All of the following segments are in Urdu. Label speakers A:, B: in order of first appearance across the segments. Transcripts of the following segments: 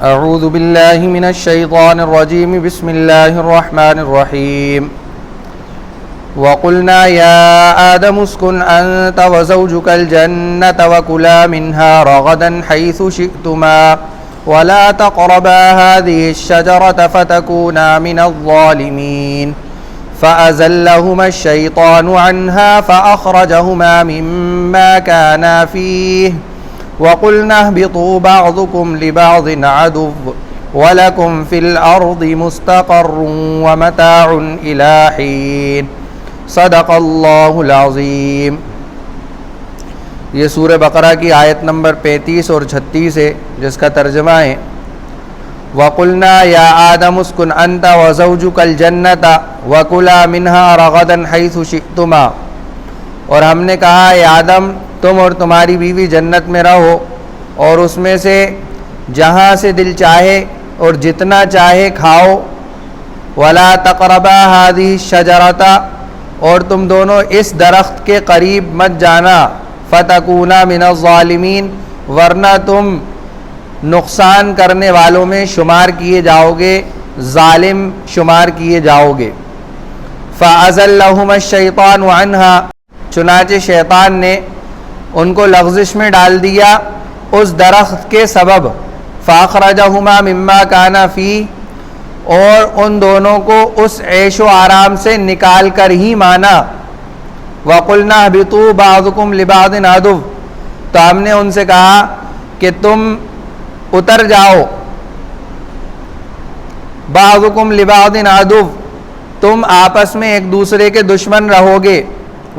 A: اعوذ باللہ من الشیطان الرجیم بسم اللہ الرحمن الرحیم وقلنا یا آدم اسکن انت وزوجک الجنة وکلا منها رغدا حیث شئتما ولا تقربا هذه الشجرة فتكونا من الظالمین فأزلهما الشیطان عنها فأخرجهما مما كانا فيه وَقُلْنَا اهْبِطُوا بَعْضُكُمْ لِبَعْضٍ عَدُوٌّ وَلَكُمْ فِي الْأَرْضِ مُسْتَقَرٌّ وَمَتَاعٌ إِلَىٰ حِينٍ صدق اللہ العظیم۔ یہ سورہ بقرہ کی آیت نمبر 35 اور 36 ہے، جس کا ترجمہ ہے وَقُلْنَا يَا آدَمُ اسْكُنْ أَنْتَ وَزَوْجُكَ الْجَنَّةَ وَكُلَا مِنْهَا رَغَدًا حَيْثُ شِئْتُمَا، اور ہم نے کہا اے آدم تم اور تمہاری بیوی جنت میں رہو اور اس میں سے جہاں سے دل چاہے اور جتنا چاہے کھاؤ، وَلَا تَقْرَبَا هَذِهِ الشَّجَرَةَ، اور تم دونوں اس درخت کے قریب مت جانا، فَتَكُونَا مِنَ الظَّالِمِينَ، ورنہ تم نقصان کرنے والوں میں شمار کیے جاؤ گے، ظالم شمار کیے جاؤ گے۔ فَأَزَلَّهُمَا الشَّيْطَانُ عَنْهَا، چنانچہ شیطان نے ان کو لغزش میں ڈال دیا اس درخت کے سبب، فَأَخْرَجَهُمَا مِمَّا كَانَ فِيهِ، اور ان دونوں کو اس عیش و آرام سے نکال کر ہی مانا۔ وَقُلْنَا اهْبِطُوا بَعْضُكُمْ لِبَعْضٍ عَدُوٌّ، تو ہم نے ان سے کہا کہ تم اتر جاؤ، بَعْضُكُمْ لِبَعْضٍ عَدُوٌّ، تم آپس میں ایک دوسرے کے دشمن رہو گے،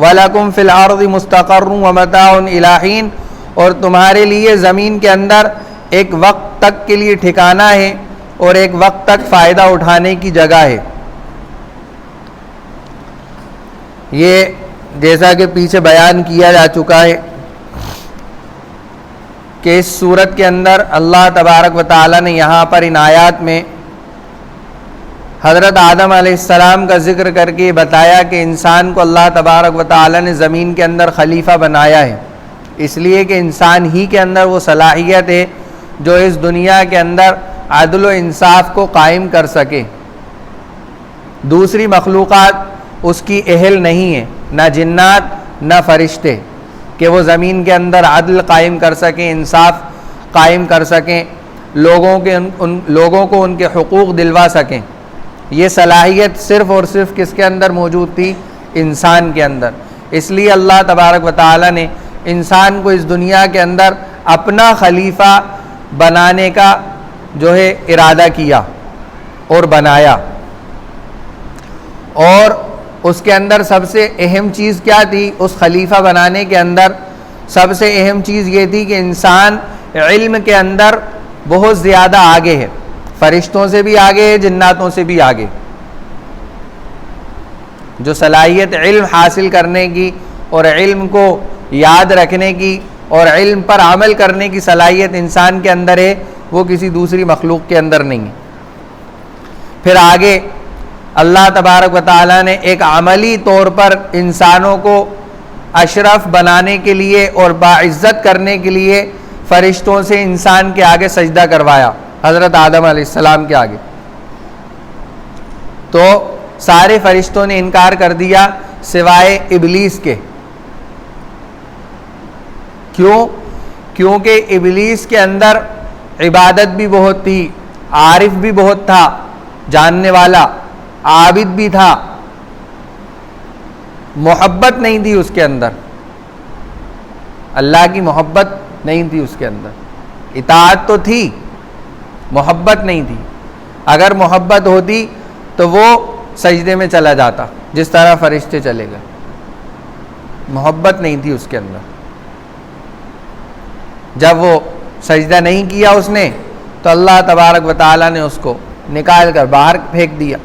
A: وَلَكُمْ فِي الْأَرْضِ مُسْتَقَرٌّ وَمَتَاعٌ إِلَىٰ حِينٍ، اور تمہارے لیے زمین کے اندر ایک وقت تک کے لیے ٹھکانہ ہے اور ایک وقت تک فائدہ اٹھانے کی جگہ ہے۔ یہ جیسا کہ پیچھے بیان کیا جا چکا ہے کہ اس صورت کے اندر اللہ تبارک و تعالی نے یہاں پر ان آیات میں حضرت آدم علیہ السلام کا ذکر کر کے بتایا کہ انسان کو اللہ تبارک و تعالی نے زمین کے اندر خلیفہ بنایا ہے، اس لیے کہ انسان ہی کے اندر وہ صلاحیت ہے جو اس دنیا کے اندر عدل و انصاف کو قائم کر سکے۔ دوسری مخلوقات اس کی اہل نہیں ہیں، نہ جنات نہ فرشتے، کہ وہ زمین کے اندر عدل قائم کر سکیں، انصاف قائم کر سکیں، لوگوں کو ان کے حقوق دلوا سکیں۔ یہ صلاحیت صرف اور صرف کس کے اندر موجود تھی؟ انسان کے اندر۔ اس لیے اللہ تبارک و تعالی نے انسان کو اس دنیا کے اندر اپنا خلیفہ بنانے کا جو ہے ارادہ کیا اور بنایا، اور اس کے اندر سب سے اہم چیز کیا تھی؟ اس خلیفہ بنانے کے اندر سب سے اہم چیز یہ تھی کہ انسان علم کے اندر بہت زیادہ آگے ہے، فرشتوں سے بھی آگے ہے، جناتوں سے بھی آگے۔ جو صلاحیت علم حاصل کرنے کی اور علم کو یاد رکھنے کی اور علم پر عمل کرنے کی صلاحیت انسان کے اندر ہے، وہ کسی دوسری مخلوق کے اندر نہیں ہے۔ پھر آگے اللہ تبارک و تعالیٰ نے ایک عملی طور پر انسانوں کو اشرف بنانے کے لیے اور باعزت کرنے کے لیے فرشتوں سے انسان کے آگے سجدہ کروایا، حضرت آدم علیہ السلام کے آگے۔ تو سارے فرشتوں نے انکار کر دیا سوائے ابلیس کے۔ کیوں؟ کیونکہ ابلیس کے اندر عبادت بھی بہت تھی، عارف بھی بہت تھا، جاننے والا، عابد بھی تھا، محبت نہیں تھی اس کے اندر، اللہ کی محبت نہیں تھی اس کے اندر، اطاعت تو تھی، محبت نہیں تھی۔ اگر محبت ہوتی تو وہ سجدے میں چلا جاتا جس طرح فرشتے چلے گئے، محبت نہیں تھی اس کے اندر۔ جب وہ سجدہ نہیں کیا اس نے تو اللہ تبارک و تعالیٰ نے اس کو نکال کر باہر پھینک دیا۔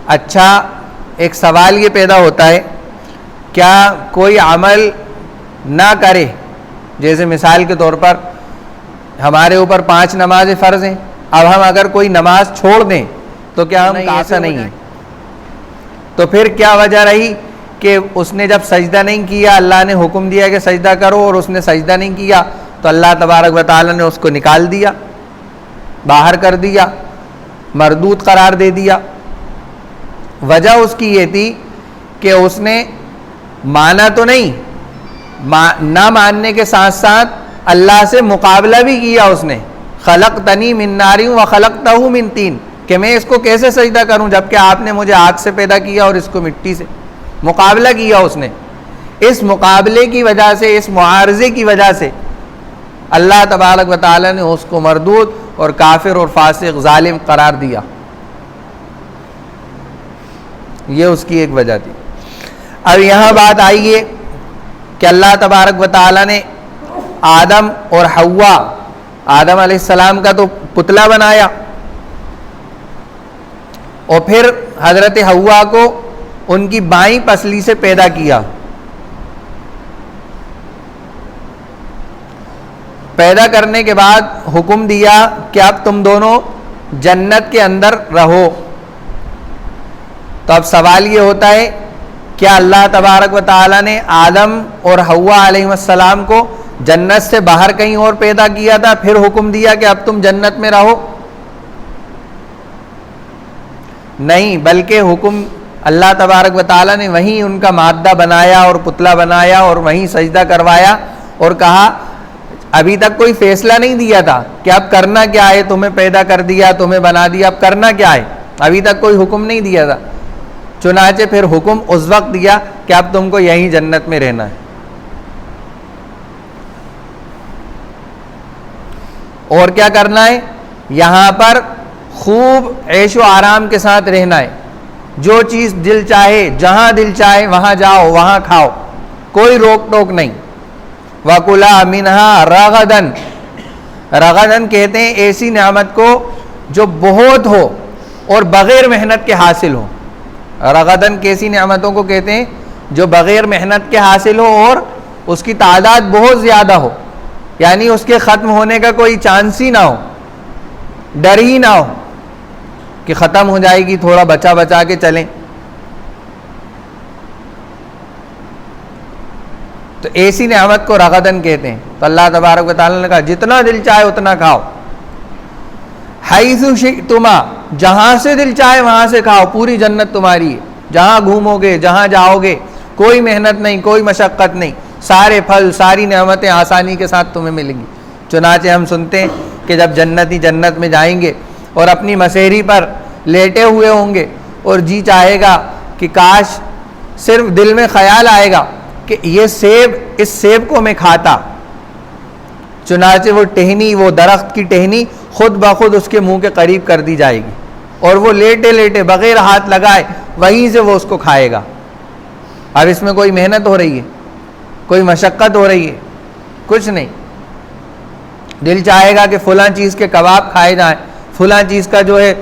A: اچھا، ایک سوال یہ پیدا ہوتا ہے، کیا کوئی عمل نہ کرے، جیسے مثال کے طور پر ہمارے اوپر 5 نمازیں فرض ہیں، اب ہم اگر کوئی نماز چھوڑ دیں تو کیا ہم ایسا نہیں ہے؟ تو پھر کیا وجہ رہی کہ اس نے جب سجدہ نہیں کیا، اللہ نے حکم دیا کہ سجدہ کرو اور اس نے سجدہ نہیں کیا، تو اللہ تبارک و تعالیٰ نے اس کو نکال دیا، باہر کر دیا، مردود قرار دے دیا۔ وجہ اس کی یہ تھی کہ اس نے مانا تو نہیں، نہ ماننے کے ساتھ ساتھ اللہ سے مقابلہ بھی کیا اس نے، خلقتنی من نار وخلقتہ من طین، کہ میں اس کو کیسے سجدہ کروں جبکہ آپ نے مجھے آگ سے پیدا کیا اور اس کو مٹی سے۔ مقابلہ کیا اس نے، اس مقابلے کی وجہ سے، اس معارضے کی وجہ سے اللہ تبارک و تعالیٰ نے اس کو مردود اور کافر اور فاسق ظالم قرار دیا۔ یہ اس کی ایک وجہ تھی۔ اب یہاں بات آئی ہے کہ اللہ تبارک و تعالیٰ نے آدم اور حوا، آدم علیہ السلام کا تو پتلا بنایا، اور پھر حضرت حوا کو ان کی بائیں پسلی سے پیدا کیا۔ پیدا کرنے کے بعد حکم دیا کہ اب تم دونوں جنت کے اندر رہو۔ تو اب سوال یہ ہوتا ہے، کیا اللہ تبارک و تعالیٰ نے آدم اور حوا علیہ السلام کو جنت سے باہر کہیں اور پیدا کیا تھا پھر حکم دیا کہ اب تم جنت میں رہو؟ نہیں، بلکہ حکم اللہ تبارک و تعالیٰ نے وہیں ان کا مادہ بنایا اور پتلا بنایا اور وہیں سجدہ کروایا اور کہا، ابھی تک کوئی فیصلہ نہیں دیا تھا کہ اب کرنا کیا ہے، تمہیں پیدا کر دیا، تمہیں بنا دیا، اب کرنا کیا ہے، ابھی تک کوئی حکم نہیں دیا تھا۔ چنانچہ پھر حکم اس وقت دیا کہ اب تم کو یہیں جنت میں رہنا ہے، اور کیا کرنا ہے، یہاں پر خوب عیش و آرام کے ساتھ رہنا ہے، جو چیز دل چاہے، جہاں دل چاہے وہاں جاؤ، وہاں کھاؤ، کوئی روک ٹوک نہیں۔ وَكُلَا مِنْهَا رَغَدًا، رغدن کہتے ہیں ایسی نعمت کو جو بہت ہو اور بغیر محنت کے حاصل ہو۔ رغدن کیسی نعمتوں کو کہتے ہیں؟ جو بغیر محنت کے حاصل ہو اور اس کی تعداد بہت زیادہ ہو، یعنی اس کے ختم ہونے کا کوئی چانس ہی نہ ہو، ڈر ہی نہ ہو کہ ختم ہو جائے گی، تھوڑا بچا بچا کے چلیں۔ تو ایسی نعمت کو رغدن کہتے ہیں۔ تو اللہ تبارک و تعالیٰ نے کہا جتنا دل چاہے اتنا کھاؤ، حیث شئتما، جہاں سے دل چاہے وہاں سے کھاؤ، پوری جنت تمہاری ہے، جہاں گھومو گے، جہاں جاؤ گے، کوئی محنت نہیں، کوئی مشقت نہیں، سارے پھل، ساری نعمتیں آسانی کے ساتھ تمہیں ملیں گی۔ چنانچہ ہم سنتے ہیں کہ جب جنتی جنت میں جائیں گے اور اپنی مسیری پر لیٹے ہوئے ہوں گے اور جی چاہے گا کہ کاش، صرف دل میں خیال آئے گا کہ یہ سیب، اس سیب کو میں کھاتا، چنانچہ وہ ٹہنی، وہ درخت کی ٹہنی خود بخود اس کے منہ کے قریب کر دی جائے گی، اور وہ لیٹے لیٹے بغیر ہاتھ لگائے وہیں سے وہ اس کو کھائے گا۔ اب اس میں کوئی محنت ہو رہی ہے، کوئی مشقت ہو رہی ہے؟ کچھ نہیں۔ دل چاہے گا کہ فلاں چیز کے کباب کھائے جائیں، فلاں چیز کا جو ہے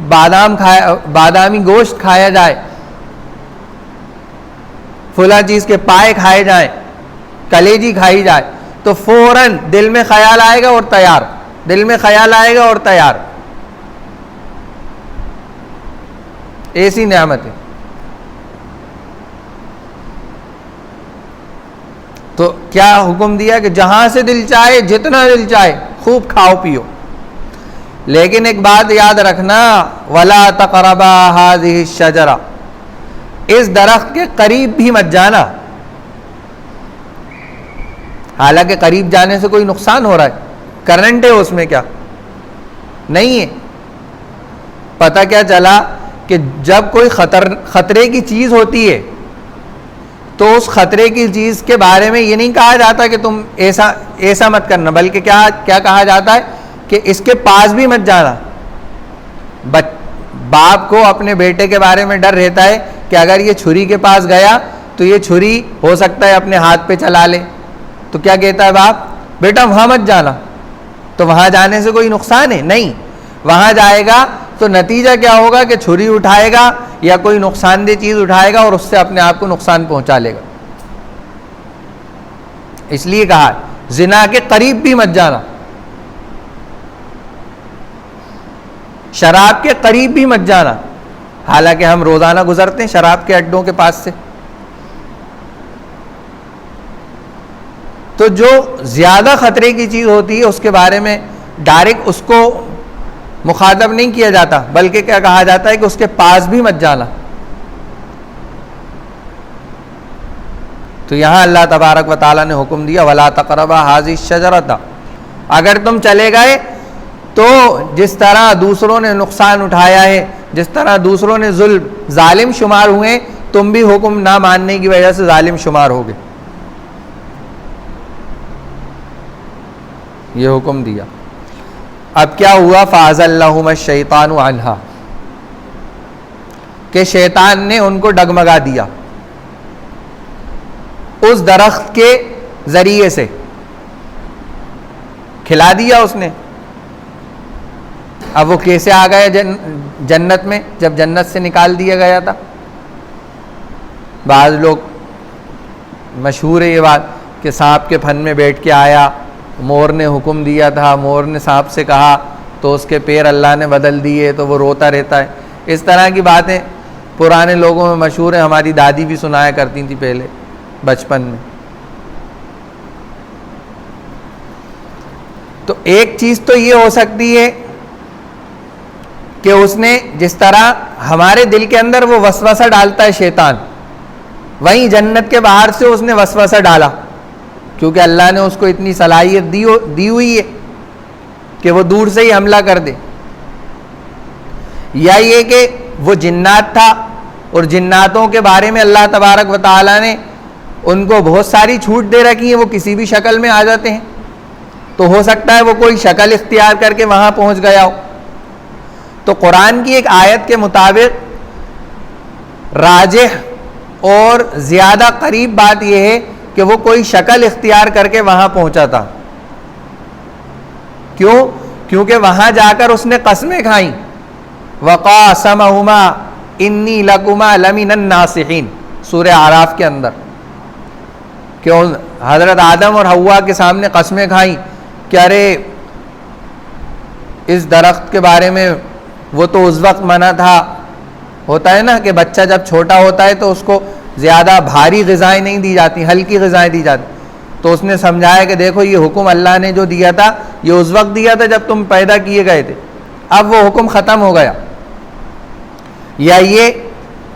A: بادامی گوشت کھایا جائے، فلاں چیز کے پائے کھائے جائیں، کلیجی کھائی جائے، تو فوراً دل میں خیال آئے گا اور تیار، دل میں خیال آئے گا اور تیار۔ ایسی نعمت ہے۔ تو کیا حکم دیا کہ جہاں سے دل چاہے، جتنا دل چاہے خوب کھاؤ پیو، لیکن ایک بات یاد رکھنا، وَلَا تَقْرَبَا هَذِهِ الشَّجَرَةَ، اس درخت کے قریب بھی مت جانا۔ حالانکہ قریب جانے سے کوئی نقصان ہو رہا ہے، کرنٹ ہے اس میں، کیا نہیں ہے؟ پتہ کیا چلا کہ جب کوئی خطرے کی چیز ہوتی ہے تو اس خطرے کی چیز کے بارے میں یہ نہیں کہا جاتا کہ تم ایسا مت کرنا، بلکہ کیا کہا جاتا ہے کہ اس کے پاس بھی مت جانا۔ باپ کو اپنے بیٹے کے بارے میں ڈر رہتا ہے کہ اگر یہ چھری کے پاس گیا تو یہ چھری ہو سکتا ہے اپنے ہاتھ پہ چلا لے، تو کیا کہتا ہے باپ؟ بیٹا وہاں مت جانا۔ تو وہاں جانے سے کوئی نقصان ہے؟ نہیں۔ وہاں جائے گا تو نتیجہ کیا ہوگا کہ چھری اٹھائے گا یا کوئی نقصان دہ چیز اٹھائے گا اور اس سے اپنے آپ کو نقصان پہنچا لے گا۔ اس لیے کہا زنا کے قریب بھی مت جانا، شراب کے قریب بھی مت جانا، حالانکہ ہم روزانہ گزرتے ہیں شراب کے اڈوں کے پاس سے۔ تو تو جو زیادہ خطرے کی چیز ہوتی ہے اس کے بارے میں ڈائریکٹ اس کو مخاطب نہیں کیا جاتا، بلکہ کیا کہا جاتا ہے کہ اس کے پاس بھی مت جانا. تو یہاں اللہ تبارک و تعالیٰ نے حکم دیا وَلَا تَقْرَبَا هَٰذِهِ الشَّجَرَةَ. اگر تم چلے گئے تو جس طرح دوسروں نے نقصان اٹھایا ہے، جس طرح دوسروں نے ظالم شمار ہوئے، تم بھی حکم نہ ماننے کی وجہ سے ظالم شمار ہوگے. یہ حکم دیا. اب کیا ہوا؟ فَأَزَلَّهُمَا الشَّيْطَانُ عَنْهَا، کہ شیطان نے ان کو ڈگمگا دیا اس درخت کے ذریعے سے، کھلا دیا اس نے. اب وہ کیسے آ گئے جنت میں جب جنت سے نکال دیا گیا تھا؟ بعض لوگ مشہور ہے یہ بات کہ سانپ کے پھن میں بیٹھ کے آیا، مور نے حکم دیا تھا، مور نے سانپ سے کہا تو اس کے پیر اللہ نے بدل دیے تو وہ روتا رہتا ہے. اس طرح کی باتیں پرانے لوگوں میں مشہور ہیں، ہماری دادی بھی سنایا کرتی تھی پہلے بچپن میں. تو ایک چیز تو یہ ہو سکتی ہے کہ اس نے جس طرح ہمارے دل کے اندر وہ وسوسہ ڈالتا ہے شیطان، وہیں جنت کے باہر سے اس نے وسوسہ ڈالا، کیونکہ اللہ نے اس کو اتنی صلاحیت دی ہوئی ہے کہ وہ دور سے ہی حملہ کر دے. یا یہ کہ وہ جنات تھا اور جناتوں کے بارے میں اللہ تبارک و تعالیٰ نے ان کو بہت ساری چھوٹ دے رکھی ہیں، وہ کسی بھی شکل میں آ جاتے ہیں. تو ہو سکتا ہے وہ کوئی شکل اختیار کر کے وہاں پہنچ گیا ہو. تو قرآن کی ایک آیت کے مطابق راجح اور زیادہ قریب بات یہ ہے کہ وہ کوئی شکل اختیار کر کے وہاں پہنچا تھا. کیوں؟ کیونکہ وہاں جا کر اس نے قسمیں کھائیں. وَقَاسَمَهُمَا إِنِّي لَكُمَا لَمِنَ النَّاصِحِينَ سورہ اعراف کے اندر، کہ حضرت آدم اور حوا کے سامنے قسمیں کھائیں کہ ارے اس درخت کے بارے میں وہ تو اس وقت منع تھا. ہوتا ہے نا کہ بچہ جب چھوٹا ہوتا ہے تو اس کو زیادہ بھاری غذائیں نہیں دی جاتی، ہلکی غذائیں دی جاتی. تو اس نے سمجھایا کہ دیکھو یہ حکم اللہ نے جو دیا تھا یہ اس وقت دیا تھا جب تم پیدا کیے گئے تھے، اب وہ حکم ختم ہو گیا. یا یہ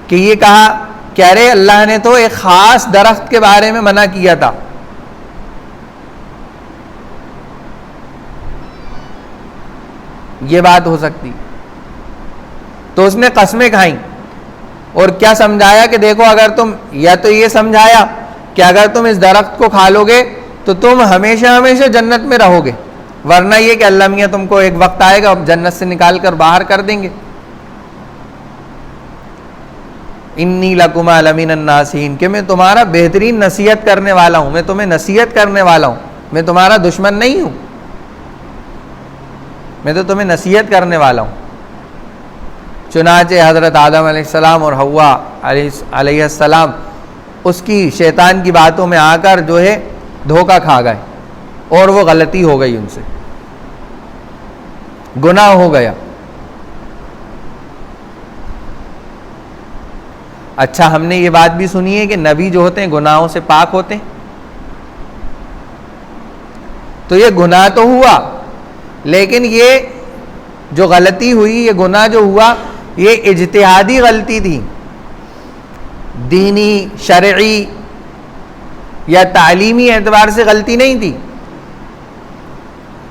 A: کہ یہ کہا کہ ارے اللہ نے تو ایک خاص درخت کے بارے میں منع کیا تھا. یہ بات ہو سکتی. تو اس نے قسمیں کھائیں اور کیا سمجھایا کہ دیکھو اگر تم، یا تو یہ سمجھایا کہ اگر تم اس درخت کو کھا لو گے تو تم ہمیشہ ہمیشہ جنت میں رہو گے، ورنہ یہ کہ اللہ میاں تم کو ایک وقت آئے گا جنت سے نکال کر باہر کر دیں گے. انی لکما لمن الناصحین، کہ میں تمہارا بہترین نصیحت کرنے والا ہوں، میں تمہیں نصیحت کرنے والا ہوں، میں تمہارا دشمن نہیں ہوں، میں تو تمہیں نصیحت کرنے والا ہوں. چنانچہ حضرت آدم علیہ السلام اور حوا علیہ السلام اس کی شیطان کی باتوں میں آ کر جو ہے دھوکہ کھا گئے اور وہ غلطی ہو گئی، ان سے گناہ ہو گیا. اچھا ہم نے یہ بات بھی سنی ہے کہ نبی جو ہوتے ہیں گناہوں سے پاک ہوتے ہیں. تو یہ گناہ تو ہوا، لیکن یہ جو غلطی ہوئی، یہ گناہ جو ہوا، یہ اجتہادی غلطی تھی، دینی شرعی یا تعلیمی اعتبار سے غلطی نہیں تھی.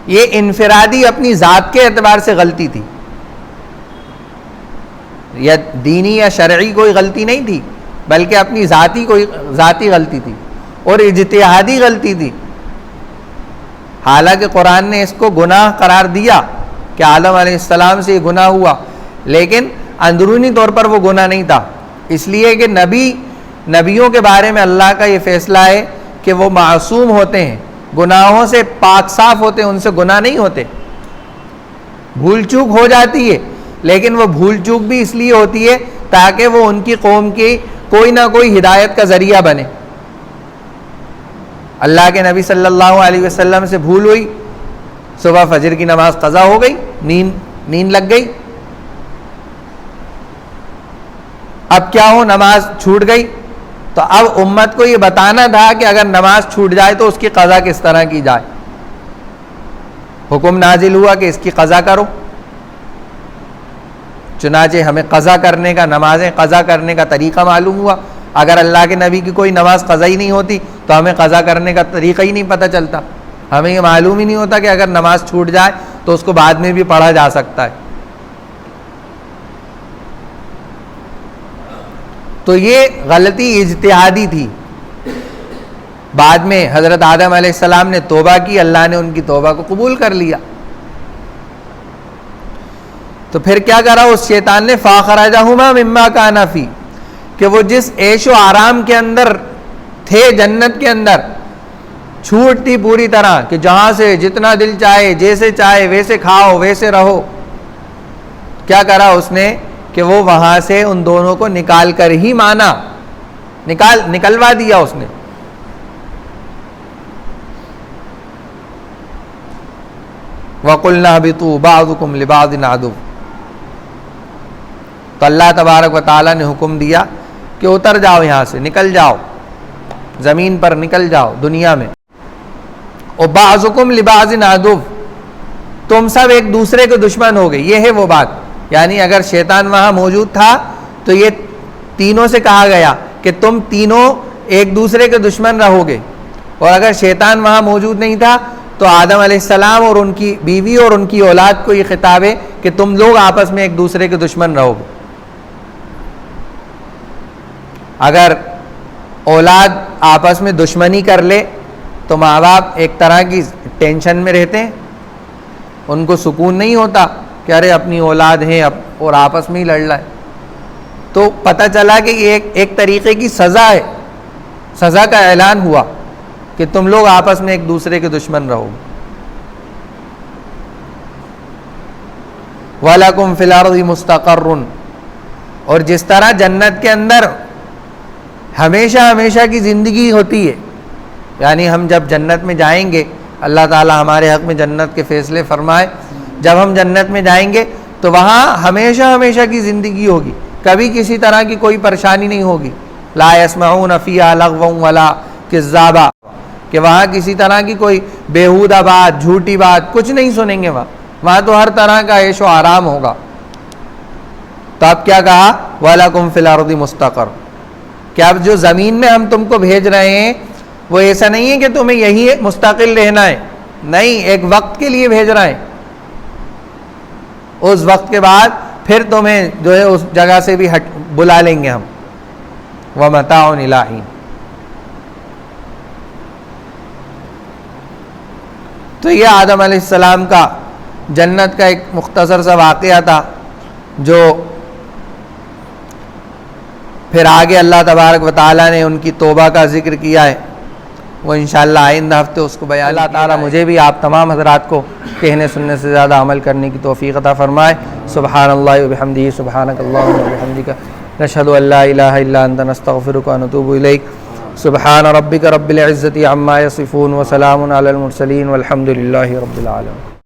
A: یہ انفرادی اپنی ذات کے اعتبار سے غلطی تھی، یا دینی یا شرعی کوئی غلطی نہیں تھی، بلکہ اپنی ذاتی غلطی تھی اور اجتہادی غلطی تھی. حالانکہ قرآن نے اس کو گناہ قرار دیا کہ آدم علیہ السلام سے یہ گناہ ہوا، لیکن اندرونی طور پر وہ گناہ نہیں تھا، اس لیے کہ نبیوں کے بارے میں اللہ کا یہ فیصلہ ہے کہ وہ معصوم ہوتے ہیں، گناہوں سے پاک صاف ہوتے ہیں، ان سے گناہ نہیں ہوتے. بھول چوک ہو جاتی ہے، لیکن وہ بھول چوک بھی اس لیے ہوتی ہے تاکہ وہ ان کی قوم کی کوئی نہ کوئی ہدایت کا ذریعہ بنے. اللہ کے نبی صلی اللہ علیہ وسلم سے بھول ہوئی، صبح فجر کی نماز قضا ہو گئی، نیند لگ گئی. اب کیا ہو، نماز چھوٹ گئی، تو اب امت کو یہ بتانا تھا کہ اگر نماز چھوٹ جائے تو اس کی قضا کس طرح کی جائے. حکم نازل ہوا کہ اس کی قضا کرو. چنانچہ ہمیں قضا کرنے کا، نمازیں قضا کرنے کا طریقہ معلوم ہوا. اگر اللہ کے نبی کی کوئی نماز قضا ہی نہیں ہوتی تو ہمیں قضا کرنے کا طریقہ ہی نہیں پتہ چلتا. ہمیں یہ معلوم ہی نہیں ہوتا کہ اگر نماز چھوٹ جائے تو اس کو بعد میں بھی پڑھا جا سکتا ہے. تو یہ غلطی اجتہادی تھی. بعد میں حضرت آدم علیہ السلام نے توبہ کی، اللہ نے ان کی توبہ کو قبول کر لیا. تو پھر کیا کرا اس شیطان نے؟ فَأَخْرَجَهُمَا مِمَّا كَانَ فِيهِ، کہ وہ جس عیش و آرام کے اندر تھے جنت کے اندر، چھوٹ تھی پوری طرح کہ جہاں سے جتنا دل چاہے، جیسے چاہے ویسے کھاؤ ویسے رہو. کیا کرا اس نے کہ وہ وہاں سے ان دونوں کو نکال کر ہی مانا، نکلوا دیا اس نے. وَقُلْنَا اهْبِطُوا بَعْضُكُمْ لِبَعْضٍ عَدُوٌّ، تو اللہ تبارک و تعالیٰ نے حکم دیا کہ اتر جاؤ، یہاں سے نکل جاؤ، زمین پر نکل جاؤ دنیا میں. وَبَعْضُكُمْ لِبَعْضٍ عَدُوٌّ، تم سب ایک دوسرے کے دشمن ہو گئے. یہ ہے وہ بات، یعنی اگر شیطان وہاں موجود تھا تو یہ تینوں سے کہا گیا کہ تم تینوں ایک دوسرے کے دشمن رہو گے. اور اگر شیطان وہاں موجود نہیں تھا تو آدم علیہ السلام اور ان کی بیوی اور ان کی اولاد کو یہ خطاب ہے کہ تم لوگ آپس میں ایک دوسرے کے دشمن رہو گے. اگر اولاد آپس میں دشمنی کر لے تو ماں باپ ایک طرح کی ٹینشن میں رہتے ہیں، ان کو سکون نہیں ہوتا کہ ارے اپنی اولاد ہیں اور آپس میں ہی لڑ رہا ہے. تو پتہ چلا کہ یہ ایک طریقے کی سزا ہے، سزا کا اعلان ہوا کہ تم لوگ آپس میں ایک دوسرے کے دشمن رہو. وَلَكُمْ فِي الْأَرْضِ مُسْتَقَرٌّ، اور جس طرح جنت کے اندر ہمیشہ ہمیشہ کی زندگی ہوتی ہے، یعنی ہم جب جنت میں جائیں گے، اللہ تعالی ہمارے حق میں جنت کے فیصلے فرمائے، جب ہم جنت میں جائیں گے تو وہاں ہمیشہ ہمیشہ کی زندگی ہوگی، کبھی کسی طرح کی کوئی پریشانی نہیں ہوگی. لا يسمعون فيها لغوا ولا كذابا، کہ وہاں کسی طرح کی کوئی بیہودہ بات، جھوٹی بات کچھ نہیں سنیں گے. وہاں تو ہر طرح کا عیش و آرام ہوگا. تو اب کیا کہا؟ وَلَكُمْ فِي الْأَرْضِ مُسْتَقَرٌّ، کہ اب جو زمین میں ہم تم کو بھیج رہے ہیں وہ ایسا نہیں ہے کہ تمہیں یہی مستقل رہنا ہے، نہیں، ایک وقت کے لیے بھیج رہے ہیں. اس وقت کے بعد پھر تمہیں جو ہے اس جگہ سے بھی بلا لیں گے ہم. وَمَتَاعٌ إِلَىٰ حِينٍ. تو یہ آدم علیہ السلام کا جنت کا ایک مختصر سا واقعہ تھا، جو پھر آگے اللہ تبارک و تعالیٰ نے ان کی توبہ کا ذکر کیا ہے. وہ انشاءاللہ آئندہ ہفتے اس کو بیان. اللہ تعالیٰ مجھے بھی آپ تمام حضرات کو کہنے سننے سے زیادہ عمل کرنے کی توفیق عطا فرمائے. سبحان اللہ و بحمدہ، سبحانک اللہم و بحمدک، نشہد ان لا الہ الا انت، نستغفرک و نتوب الیک. سبحان ربک رب العزۃ عما یصفون وسلام علی المرسلین والحمد للہ رب العالمین.